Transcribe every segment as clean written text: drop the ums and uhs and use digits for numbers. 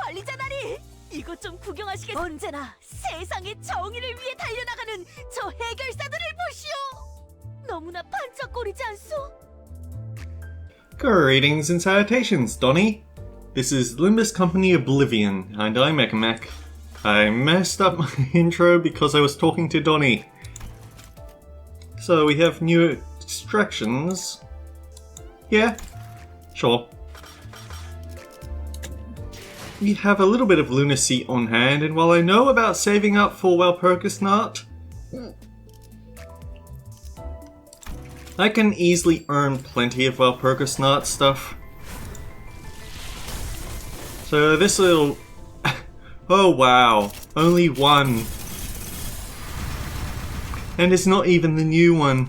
관리자다니! 이것 좀 구경하시겠... 언제나 세상의 정의를 위해 달려나가는 저 해결사들을 보시오! 너무나 반짝거리지 않소? Greetings and salutations, Donnie. This is Limbus Company Oblivion, and I'm Mech. I messed up my intro because I was talking to Donnie. So we have new extractions. Yeah, sure. We have a little bit of lunacy on hand, and while I know about saving up for Walpurgis Knot, I can easily earn plenty of Walpurgis Knot stuff. So this will... oh wow, only one. And it's not even the new one.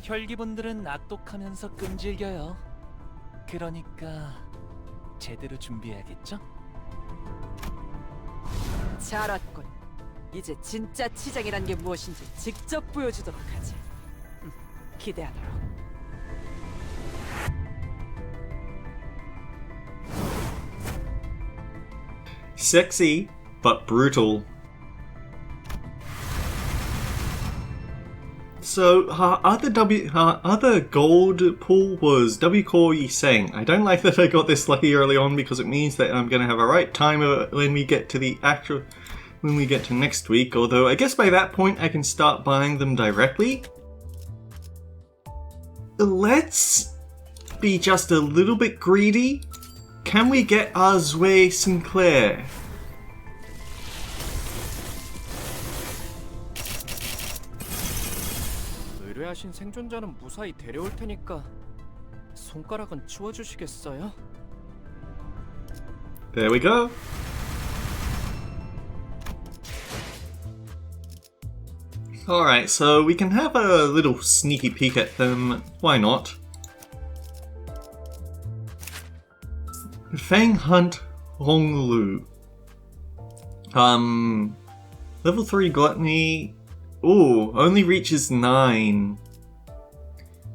혈기분들은 악독하면서 끈질겨요. 그러니까 제대로 준비해야겠죠? 잘 왔군. 이제 진짜 치장이란 게 무엇인지 직접 보여주도록 하지. 기대하도록. Sexy, but brutal. So, her other gold pool was W Core Yiseng. I don't like that I got this lucky early on because it means that I'm going to have a right time when we get to next week, although I guess by that point I can start buying them directly. Let's be just a little bit greedy. Can we get our Zwei Sinclair? 의뢰하신 생존자는 무사히 데려올 테니까 손가락은 치워주시겠어요? There we go. Alright, so we can have a little sneaky peek at them. Why not? Fanghunt Hong Lu. Level 3 Gluttony. Ooh, only reaches 9.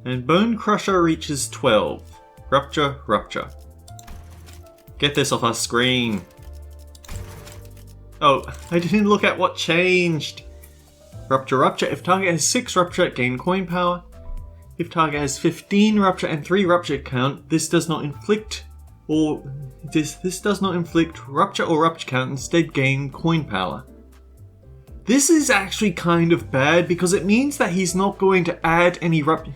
And Bone Crusher reaches 12. Rupture, Rupture. Get this off our screen. Oh, I didn't look at what changed. Rupture, Rupture. If target has 6 Rupture, gain coin power. If target has 15 Rupture and 3 Rupture count, this does not inflict this does not inflict Rupture or Rupture count, instead gain coin power. This is actually kind of bad because it means that he's not going to add any Rupture.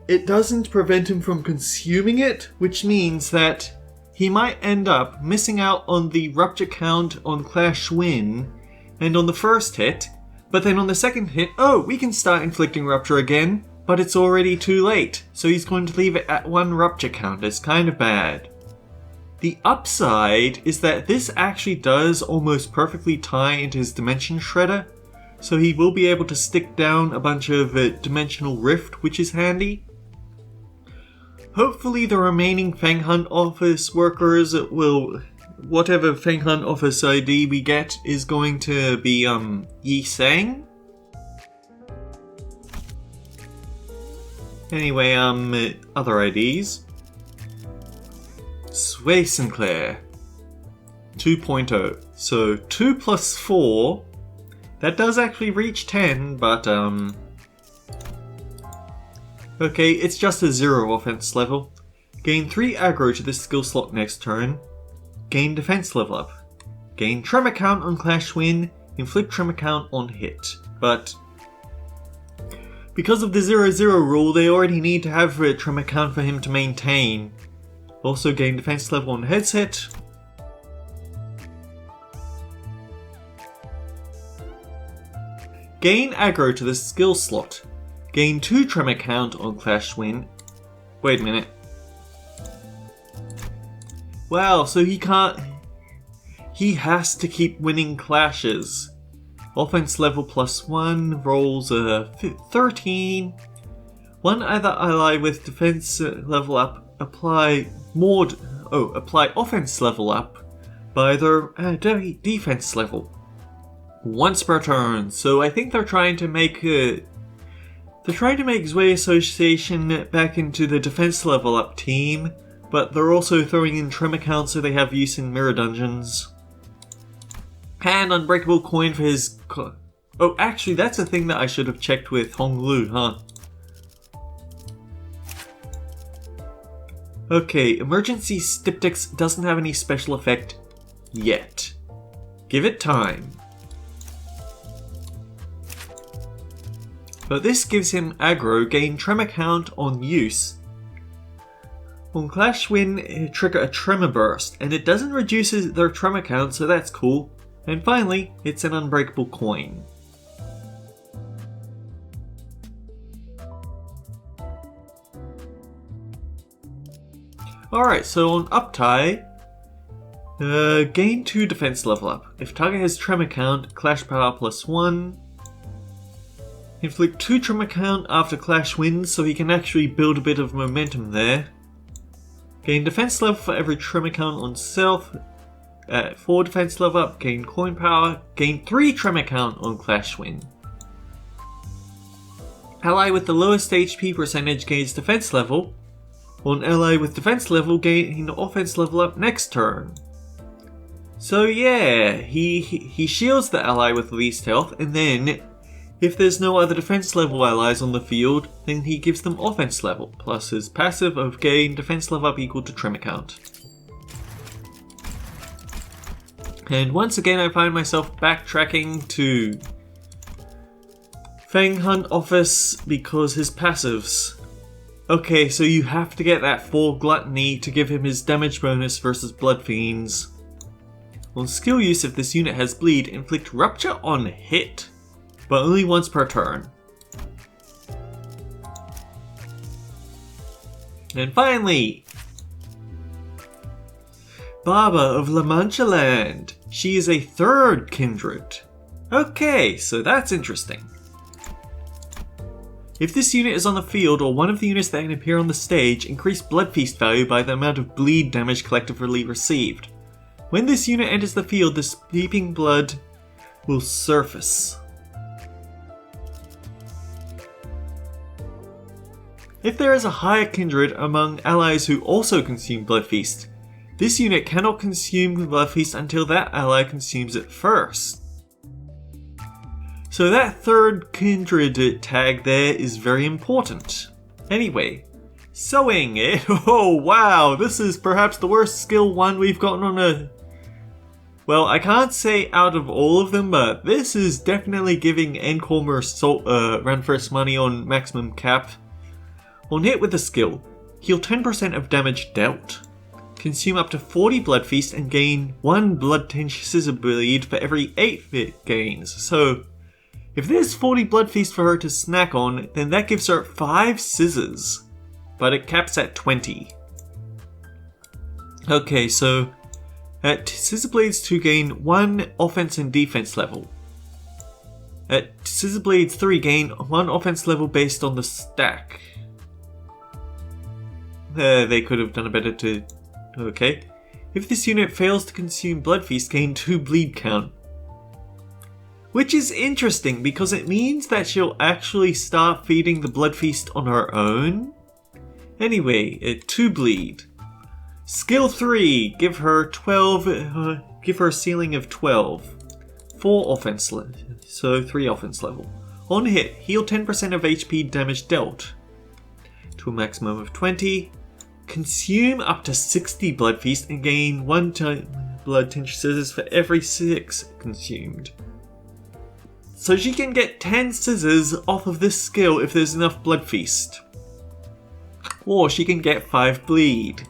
It doesn't prevent him from consuming it, which means that he might end up missing out on the Rupture count on Clash Win and on the first hit, but then on the second hit, oh, we can start inflicting Rupture again, but it's already too late, so he's going to leave it at 1 Rupture count. It's kind of bad. The upside is that this actually does almost perfectly tie into his Dimension Shredder, so he will be able to stick down a bunch of Dimensional Rift, which is handy. Hopefully the remaining Fanghunt office workers will... whatever Fanghunt office ID we get is going to be Yiseng. Anyway, other IDs. Zwei Sinclair 2.0. So 2 plus 4. That does actually reach 10, but okay, it's just a 0 offense level. Gain 3 aggro to this skill slot next turn. Gain defense level up. Gain tremor count on Clash Win. Inflict tremor count on hit. But because of the 0-0 rule, they already need to have a tremor count for him to maintain. Also gain defense level on headset. Gain aggro to the skill slot. Gain 2 tremor count on Clash Win. Wait a minute. Wow, so he can't... he has to keep winning clashes. Offense level +1, rolls 13. One other ally with defense level up, apply offense level up by their defense level. once per turn. So I think they're trying to make Zwei Association back into the defense level up team, but they're also throwing in trim accounts so they have use in mirror dungeons. And unbreakable coin for his... Oh, actually, that's a thing that I should have checked with Hong Lu, huh? Okay, Emergency Styptics doesn't have any special effect yet. Give it time. But this gives him aggro, gain tremor count on use. On Clash Win, trigger a tremor burst, and it doesn't reduce their tremor count, so that's cool. And finally, it's an unbreakable coin. Alright, so on Uptie, gain 2 defense level up. If target has tremor count, Clash Power +1. Inflict 2 tremor count after Clash wins, so he can actually build a bit of momentum there. Gain defense level for every tremor count on self. 4 defense level up, gain coin power. Gain 3 tremor count on Clash win. Ally with the lowest HP percentage gains defense level. On ally with defense level, gain offense level up next turn. So yeah, he shields the ally with least health, and then if there's no other defense level allies on the field, then he gives them offense level, plus his passive of gain defense level up equal to tremor count. And once again I find myself backtracking to Fanghunt Office because his passives. Okay, so you have to get that 4 Gluttony to give him his damage bonus versus Bloodfiends. On skill use, if this unit has bleed, inflict rupture on hit, but only once per turn. And finally, Baba of La Mancha Land. She is a 3rd kindred. Okay, so that's interesting. If this unit is on the field or one of the units that can appear on the stage, increase Blood Feast value by the amount of bleed damage collectively received. When this unit enters the field, the steeping blood will surface. If there is a higher kindred among allies who also consume Blood Feast, this unit cannot consume Blood Feast until that ally consumes it first. So that 3rd kindred tag there is very important. Anyway, sewing it. Oh wow, this is perhaps the worst skill one we've gotten on a... Well, I can't say out of all of them, but this is definitely giving Encormer run first money on maximum cap. On hit with the skill, heal 10% of damage dealt. Consume up to 40 Blood Feast and gain 1 Blood Tinge Scissor Bleed for every 8 it gains. So if there's 40 Blood Feast for her to snack on, then that gives her 5 scissors, but it caps at 20. Okay, so at Scissor Blades 2 gain 1 offense and defense level. At Scissor Blades 3 gain 1 offense level based on the stack. They could have done a better to... Okay. If this unit fails to consume Blood Feast, gain 2 bleed count. Which is interesting because it means that she'll actually start feeding the Blood Feast on her own. Anyway, 2 bleed. Skill 3, give her 12, give her a ceiling of 12. 4 offense level, so 3 offense level. On hit, heal 10% of HP damage dealt to a maximum of 20. Consume up to 60 Blood Feast and gain 1 Blood Tinge Scissors for every 6 consumed. So she can get 10 scissors off of this skill if there's enough Blood Feast. Or she can get 5 bleed.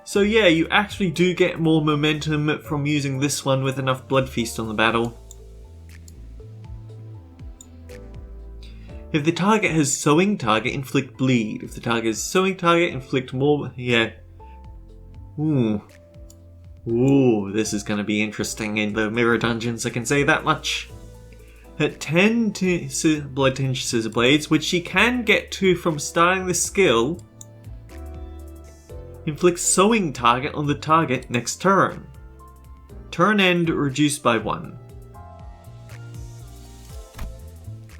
So yeah, you actually do get more momentum from using this one with enough Blood Feast on the battle. If the target has sewing target, inflict bleed. If the target has sewing target, inflict more... Yeah. Ooh, this is going to be interesting in the mirror dungeons, I can say that much. At 10 Blood Tinge Scissor Blades, which she can get to from starting the skill, inflicts sewing target on the target next turn. Turn end reduced by 1.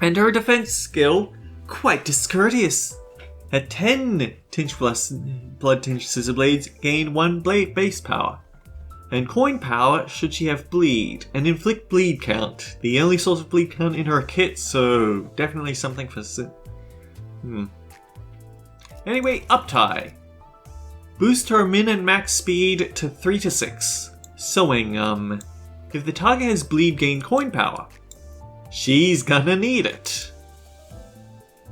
And her defense skill, quite discourteous. At 10 Tinge plus Blood Tinge Scissor Blades, gain 1 blade base power. And coin power should she have bleed, and inflict bleed count. The only source of bleed count in her kit, so definitely something for Anyway, Uptie. Boost her min and max speed to 3 to 6. Sewing, if the target has bleed, gain coin power. She's gonna need it.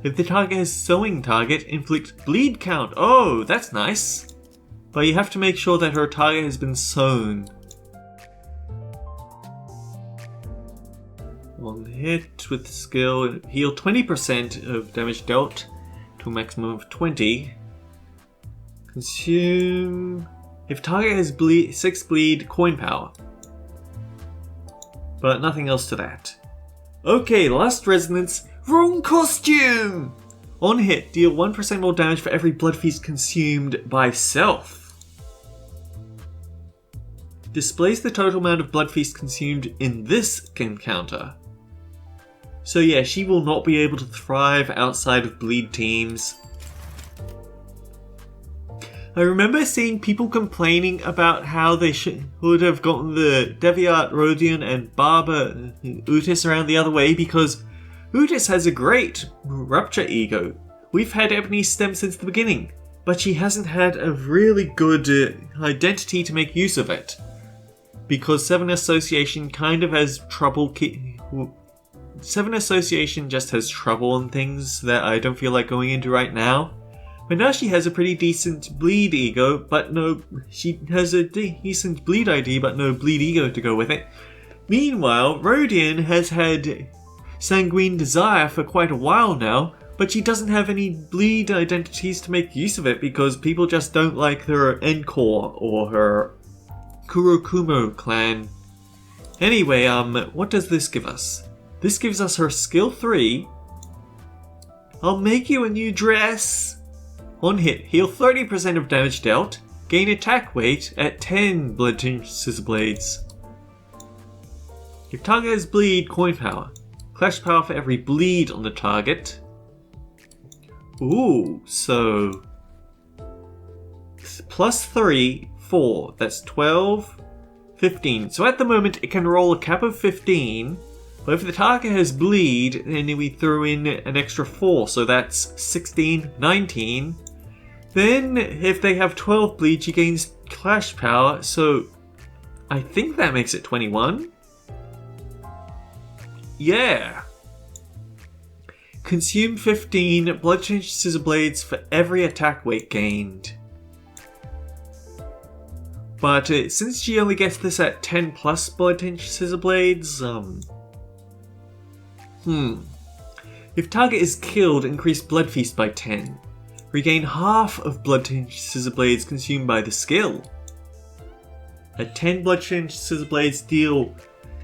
If the target has sewing target, inflict bleed count. Oh, that's nice. But you have to make sure that her target has been sewn. One hit with skill, heal 20% of damage dealt to a maximum of 20. Consume. If target has 6 bleed, coin power. But nothing else to that. Okay, last resonance. Wrong costume! On hit, deal 1% more damage for every blood feast consumed by self. Displays the total amount of blood feast consumed in this encounter. So yeah, she will not be able to thrive outside of bleed teams. I remember seeing people complaining about how they would have gotten the Deviant, Rodion, and Barber Outis around the other way because Outis has a great Rupture ego. We've had Ebony Stem since the beginning, but she hasn't had a really good identity to make use of it. Because 7 Association kind of has trouble 7 Association just has trouble on things that I don't feel like going into right now. But now she has a pretty decent bleed ego, but no, she has a decent bleed ID, but no bleed ego to go with it. Meanwhile, Rodion has had Sanguine Desire for quite a while now, but she doesn't have any bleed identities to make use of it because people just don't like her Encore or her Kurokumo clan. Anyway, what does this give us? This gives us her skill 3. I'll make you a new dress. On hit, heal 30% of damage dealt, gain attack weight at 10 Blood Tinge Scissor Blades. If target has bleed, coin power. Clash power for every bleed on the target. Ooh, so plus 3, 4, that's 12, 15. So at the moment it can roll a cap of 15, but if the target has bleed, then we throw in an extra 4, so that's 16, 19. Then, if they have 12 bleed, she gains clash power, so I think that makes it 21. Yeah. Consume 15 Blood Tinge Scissor Blades for every attack weight gained. But since she only gets this at 10 plus Blood Tinge Scissor Blades, If target is killed, increase Blood Feast by 10. Regain half of Blood Tinge Scissor Blades consumed by the skill. At 10 Blood Tinge Scissor Blades deal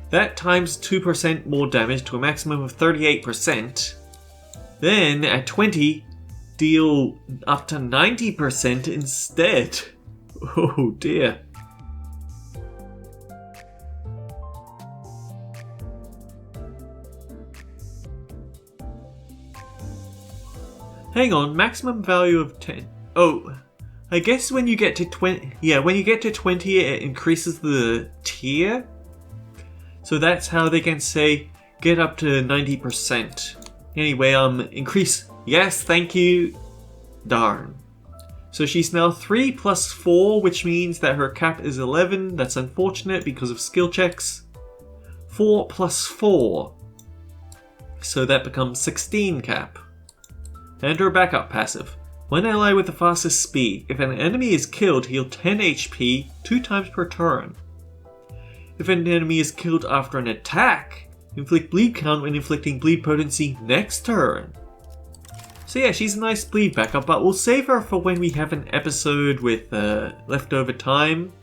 that times 2% more damage to a maximum of 38%. Then at 20, deal up to 90% instead. Oh dear. Hang on, maximum value of 10. Oh, I guess when you get to 20, yeah, when you get to 20, it increases the tier. So that's how they can say get up to 90%. Anyway, increase. Yes, thank you. Darn. So she's now 3 plus 4, which means that her cap is 11. That's unfortunate because of skill checks. 4 plus 4. So that becomes 16 cap. And her backup passive. When ally with the fastest speed, if an enemy is killed, heal 10 HP 2 times per turn. If an enemy is killed after an attack, inflict bleed count when inflicting bleed potency next turn. So yeah, she's a nice bleed backup, but we'll save her for when we have an episode with leftover time.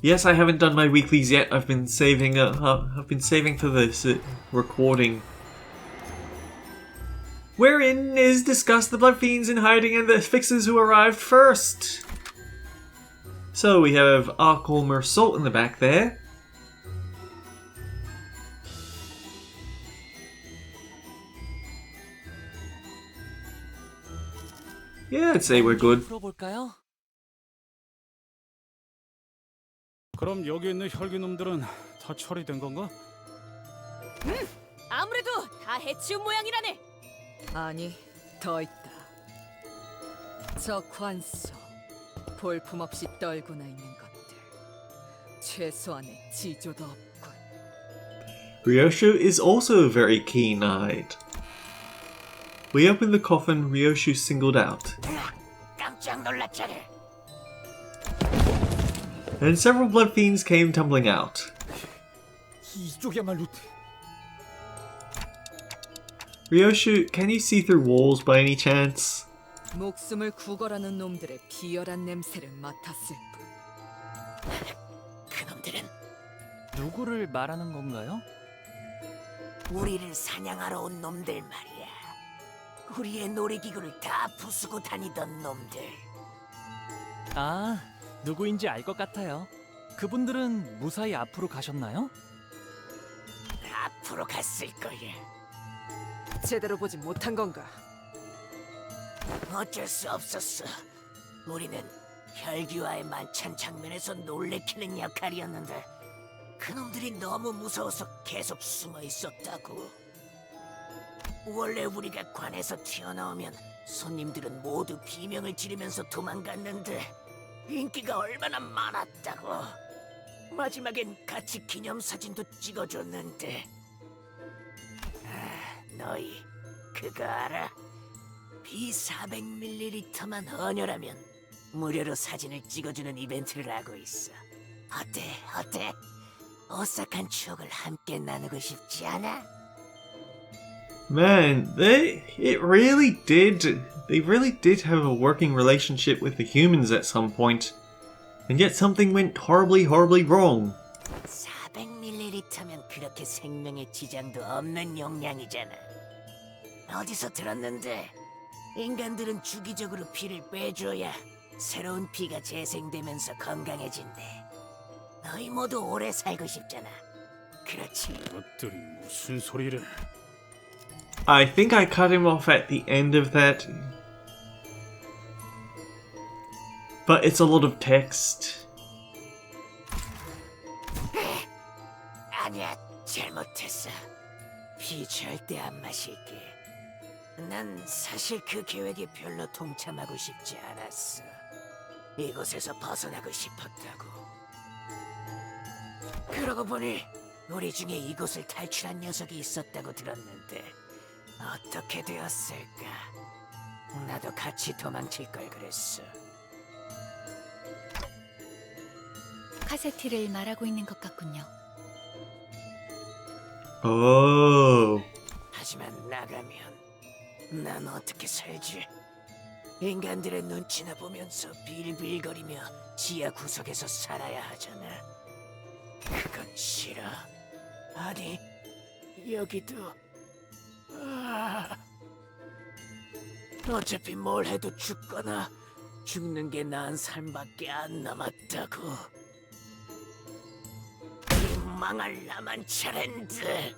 Yes, I haven't done my weeklies yet. I've been saving. I've been saving for this recording. wherein is discussed the Blood Fiends in hiding and the fixers who arrived first. So we have Archolmer Salt in the back there. Yeah, I'd say we're good. 풀어볼까요? 그럼 여기 있는 혈기놈들은 다 처리된 건가? 아무래도 다 해치운 모양이라네. 아니, 더 있다. 저 관소, 볼품없이 떨구나 있는 것들. 최소한의 지조도 없군. Ryoshu is also very keen-eyed. We opened the coffin Ryoshu singled out. 깜짝 놀랐잖아. And several blood fiends came tumbling out. 이쪽이야말로 Ryoshu, can you see through walls by any chance? 목숨을 구걸하는 놈들의 비열한 냄새를 맡았을 뿐. 그놈들은 누구를 말하는 건가요? 우리를 사냥하러 온 놈들 말이야. 우리의 놀이기구를 다 부수고 다니던 놈들. 아, 누구인지 알 것 같아요. 그분들은 무사히 앞으로 가셨나요? 앞으로 갔을 거야. 제대로 보지 못한 건가? 어쩔 수 없었어. 우리는 혈기와의 만찬 장면에서 놀래키는 역할이었는데 그놈들이 너무 무서워서 계속 숨어 있었다고. 원래 우리가 관에서 튀어나오면 손님들은 모두 비명을 지르면서 도망갔는데 인기가 얼마나 많았다고. 마지막엔 같이 기념사진도 찍어줬는데. 너희 그거 알아? 비 400ml만 헌혈하면 무료로 사진을 찍어주는 이벤트를 하고 있어. 어때? 오싹한 추억을 함께 나누고 싶지 않아? Man, they really did have a working relationship with the humans at some point. And yet something went horribly wrong. 400ml면 그렇게 생명에 지장도 없는 용량이잖아. 어디서 들었는데 인간들은 주기적으로 피를 빼줘야 새로운 피가 재생되면서 건강해진대. 너희 모두 오래 살고 싶잖아. 그렇지? 이것들이 무슨 소리를? I think I cut him off at the end of that. But it's a lot of text. 아니야, 잘못했어. 피 절대 안 마실게. 난 사실 그 계획에 별로 동참하고 싶지 않았어. 이곳에서 벗어나고 싶었다고. 그러고 보니 우리 중에 이곳을 탈출한 녀석이 있었다고 들었는데 어떻게 되었을까? 나도 같이 도망칠 걸 그랬어. 카세티를 말하고 있는 것 같군요. Oh. 하지만 나가면 난 어떻게 살지? 인간들의 눈치나 보면서 빌빌거리며 지하 구석에서 살아야 하잖아. 그건 싫어. 아니, 여기도... 어차피 뭘 해도 죽거나 죽는 게 나은 삶밖에 안 남았다고. 이 망할 라만차랜드.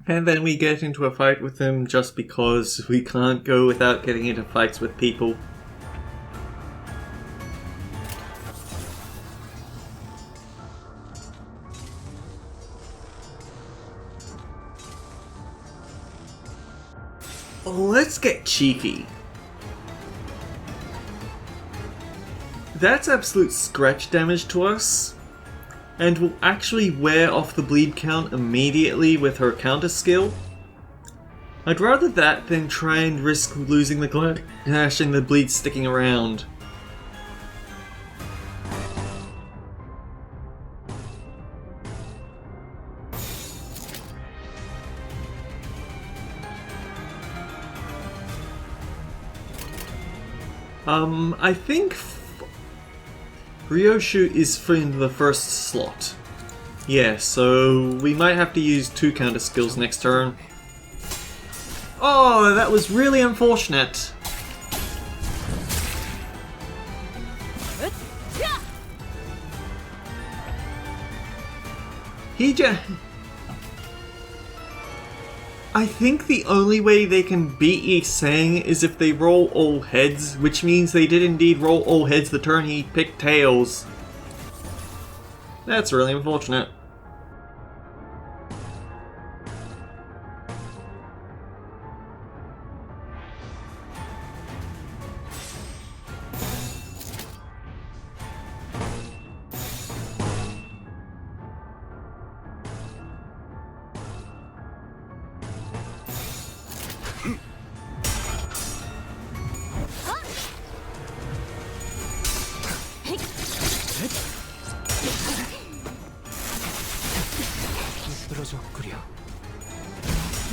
And then we get into a fight with them just because we can't go without getting into fights with people. Let's get cheeky. That's absolute scratch damage to us, and will actually wear off the bleed count immediately with her counter skill. I'd rather that than try and risk losing the dash and the bleed sticking around. I think Ryoshu is in the first slot. Yeah, so we might have to use 2 counter skills next turn. Oh, that was really unfortunate. I think the only way they can beat Yi Sang is if they roll all heads, which means they did indeed roll all heads the turn he picked tails. That's really unfortunate.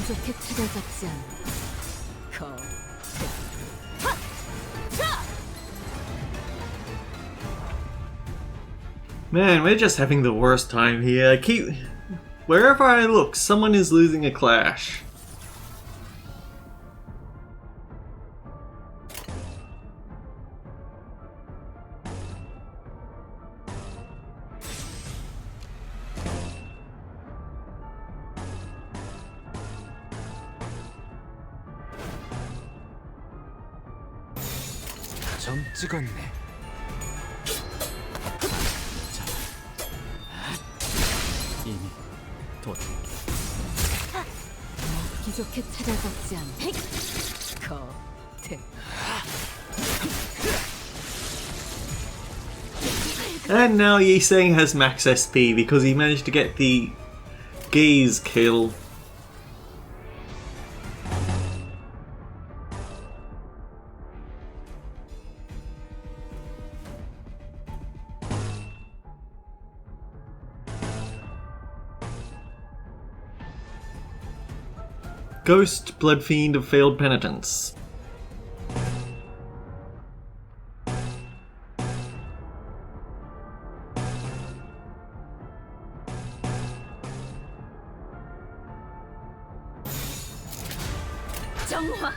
부족해 찾아잡지 않아. Man, we're just having the worst time here. Wherever I look, someone is losing a clash. 점 찍었네. 이미 도착. 부족해 찾아잡지 않아. And now Yi Sang has max SP because he managed to get the gaze kill. Ghost Bloodfiend of Failed Penitence. 정화.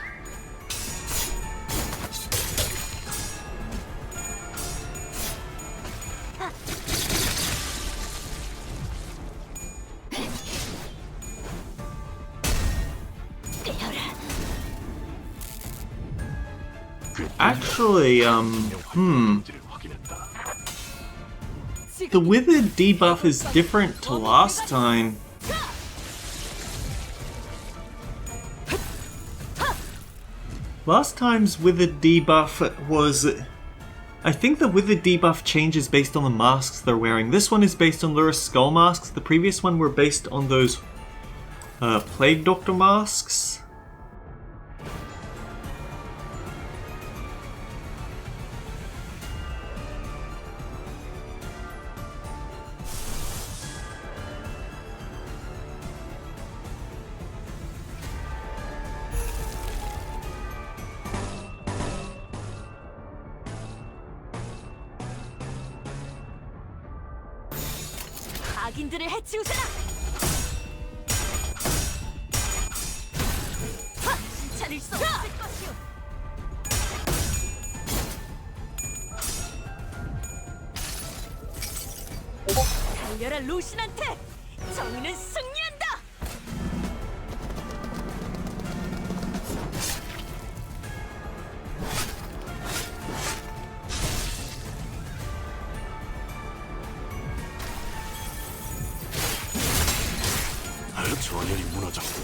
Actually, the Withered debuff is different to last time. Last time's Withered debuff was... I think the Withered debuff changes based on the masks they're wearing. This one is based on Luris skull masks. The previous one were based on those Plague Doctor masks. 악인들을 해치우세라. 차릴 수 없을 것이오. 달려라 루신한테. 정의는 승리한다. 전열이 무너졌고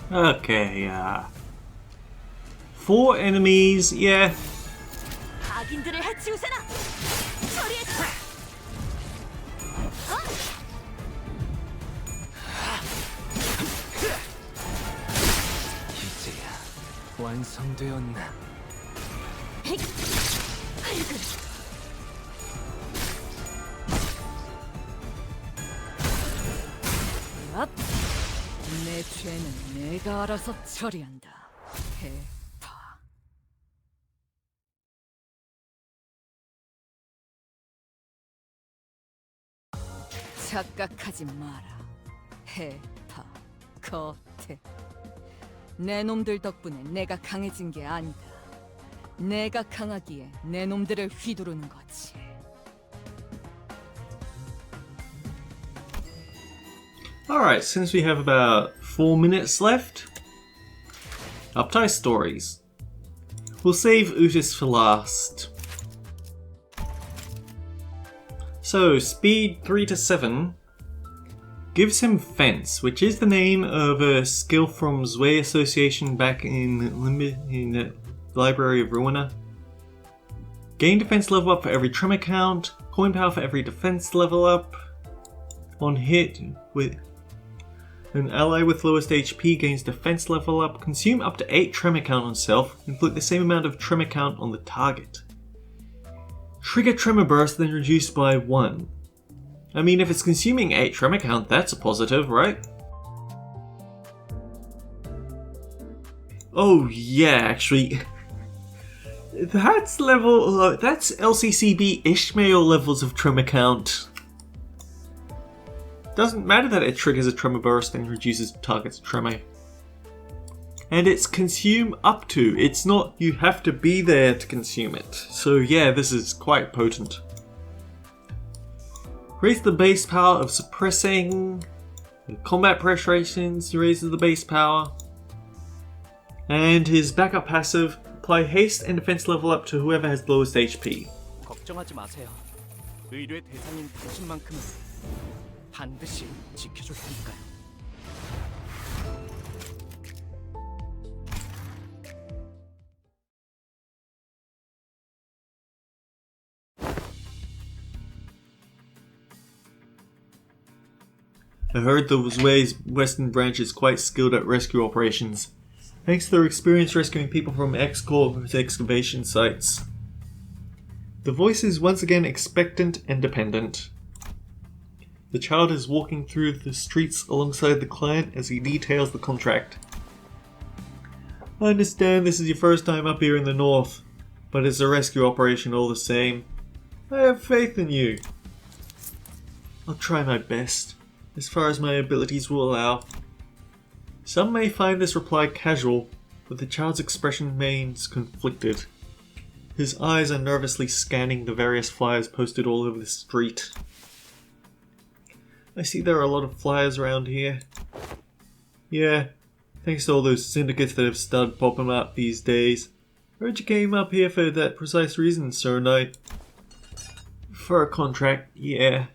Okay, 4 enemies, yeah. 악인들을 해치우세라. 처리했다. 이제야 완성되었나? 앞! 내 죄는 내가 알아서 처리한다. 해파. 착각하지 마라. 해파. 겉에. 내 놈들 덕분에 내가 강해진 게 아니다. 내가 강하기에 내 놈들을 휘두르는 거지. Alright, since we have about 4 minutes left, Uptie stories. We'll save Outis for last. So, speed 3 to 7 gives him Fence, which is the name of a skill from Zwei Association back in the Library of Ruina. Gain defense level up for every tremor count, coin power for every defense level up. On hit with an ally with lowest HP gains defense level up. Consume up to 8 tremor count on self, inflict the same amount of tremor count on the target. Trigger tremor burst, then reduced by 1. I mean, if it's consuming 8 tremor count, that's a positive, right? Oh yeah, actually, that's that's LCCB Ishmael levels of tremor count. Doesn't matter that it triggers a tremor burst and reduces target's tremor. And it's consume up to. It's not you have to be there to consume it. So yeah, this is quite potent. Raise the base power of suppressing. Combat preparations raises the base power. And his backup passive, apply haste and defense level up to whoever has lowest HP. 걱정하지 마세요. 의뢰 대상인 당신만큼은 반드시 지켜줄 테니까요. I heard the Zwei's western branch is quite skilled at rescue operations, thanks to their experience rescuing people from X-Corp excavation sites. The voice is once again expectant and dependent. The child is walking through the streets alongside the client as he details the contract. I understand this is your first time up here in the north, but it's a rescue operation all the same. I have faith in you. I'll try my best, as far as my abilities will allow. Some may find this reply casual, but the child's expression remains conflicted. His eyes are nervously scanning the various flyers posted all over the street. I see there are a lot of flyers around here. Yeah, thanks to all those syndicates that have started popping up these days. Heard you came up here for that precise reason, Sir Knight. For a contract, yeah.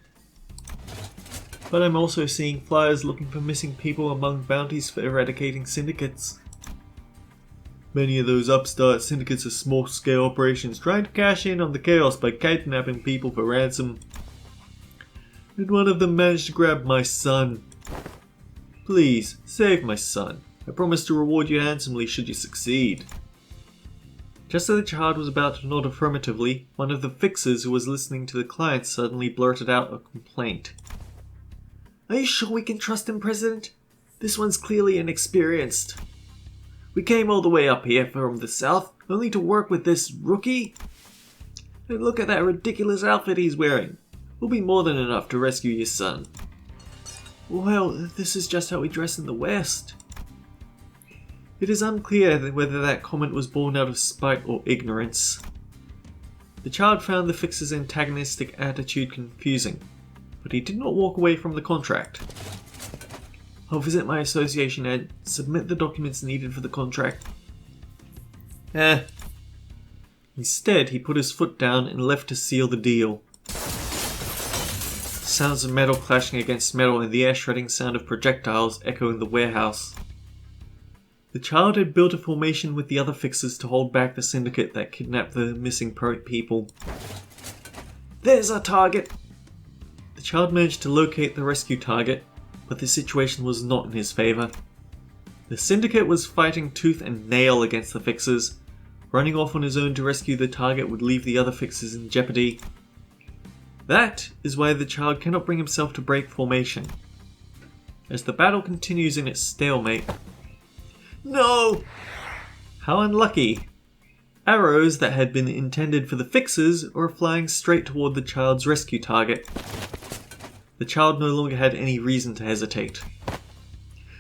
But I'm also seeing flyers looking for missing people among bounties for eradicating syndicates. Many of those upstart syndicates are small-scale operations trying to cash in on the chaos by kidnapping people for ransom. And one of them managed to grab my son. Please, save my son. I promise to reward you handsomely should you succeed. Just as the child was about to nod affirmatively, one of the fixers who was listening to the client suddenly blurted out a complaint. Are you sure we can trust him, President? This one's clearly inexperienced. We came all the way up here from the south, only to work with this rookie? And look at that ridiculous outfit he's wearing. Will be more than enough to rescue your son. Well, this is just how we dress in the West. It is unclear whether that comment was born out of spite or ignorance. The child found the fixer's antagonistic attitude confusing, but he did not walk away from the contract. I'll visit my association and submit the documents needed for the contract. Instead, he put his foot down and left to seal the deal. Sounds of metal clashing against metal and the air-shredding sound of projectiles echoing the warehouse. The child had built a formation with the other fixers to hold back the syndicate that kidnapped the missing people. There's our target! The child managed to locate the rescue target, but the situation was not in his favour. The syndicate was fighting tooth and nail against the fixers, Running off on his own to rescue the target would leave the other fixers in jeopardy. That is why the child cannot bring himself to break formation. As the battle continues in its stalemate... No! How unlucky! Arrows that had been intended for the fixers are flying straight toward the child's rescue target. The child no longer had any reason to hesitate.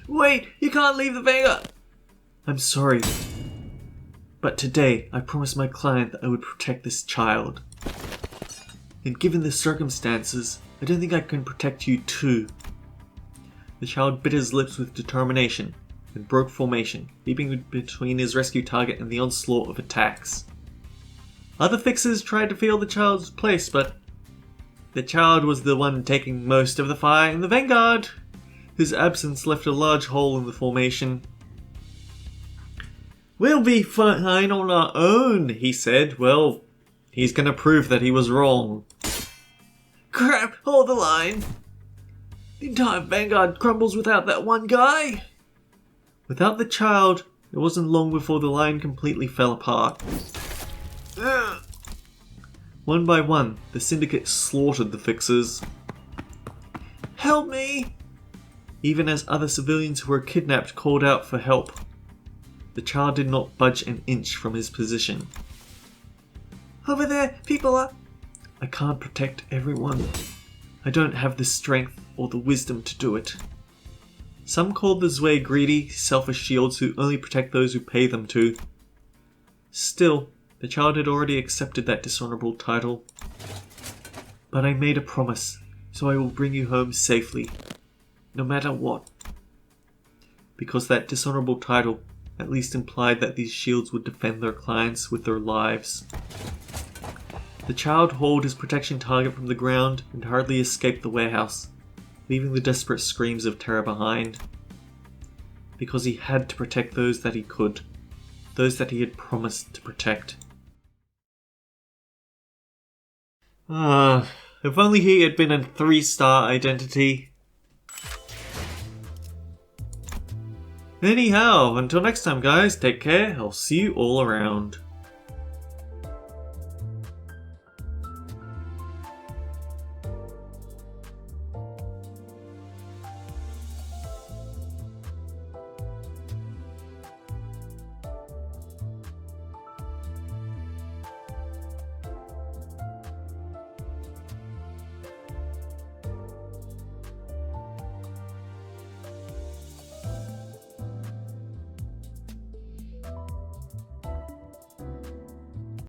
Wait! You can't leave the Vanguard! I'm sorry. But today, I promised my client that I would protect this child. And given the circumstances, I don't think I can protect you too. The child bit his lips with determination and broke formation, leaping between his rescue target and the onslaught of attacks. Other fixers tried to fill the child's place, but the child was the one taking most of the fire in the vanguard. His absence left a large hole in the formation. We'll be fine on our own, he said. Well, he's gonna prove that he was wrong. Crap, hold the line. The entire vanguard crumbles without that one guy. Without the child, it wasn't long before the line completely fell apart. One by one, the syndicate slaughtered the fixers. Help me! Even as other civilians who were kidnapped called out for help. The child did not budge an inch from his position. Over there, people are... I can't protect everyone. I don't have the strength or the wisdom to do it. Some called the Zwei greedy, selfish shields who only protect those who pay them to. Still, the child had already accepted that dishonorable title. But I made a promise, so I will bring you home safely, no matter what. Because that dishonorable title at least implied that these shields would defend their clients with their lives. The child hauled his protection target from the ground and hardly escaped the warehouse, leaving the desperate screams of terror behind. Because he had to protect those that he could, those that he had promised to protect. If only he had been a 3-star identity. Anyhow, until next time guys, take care, I'll see you all around.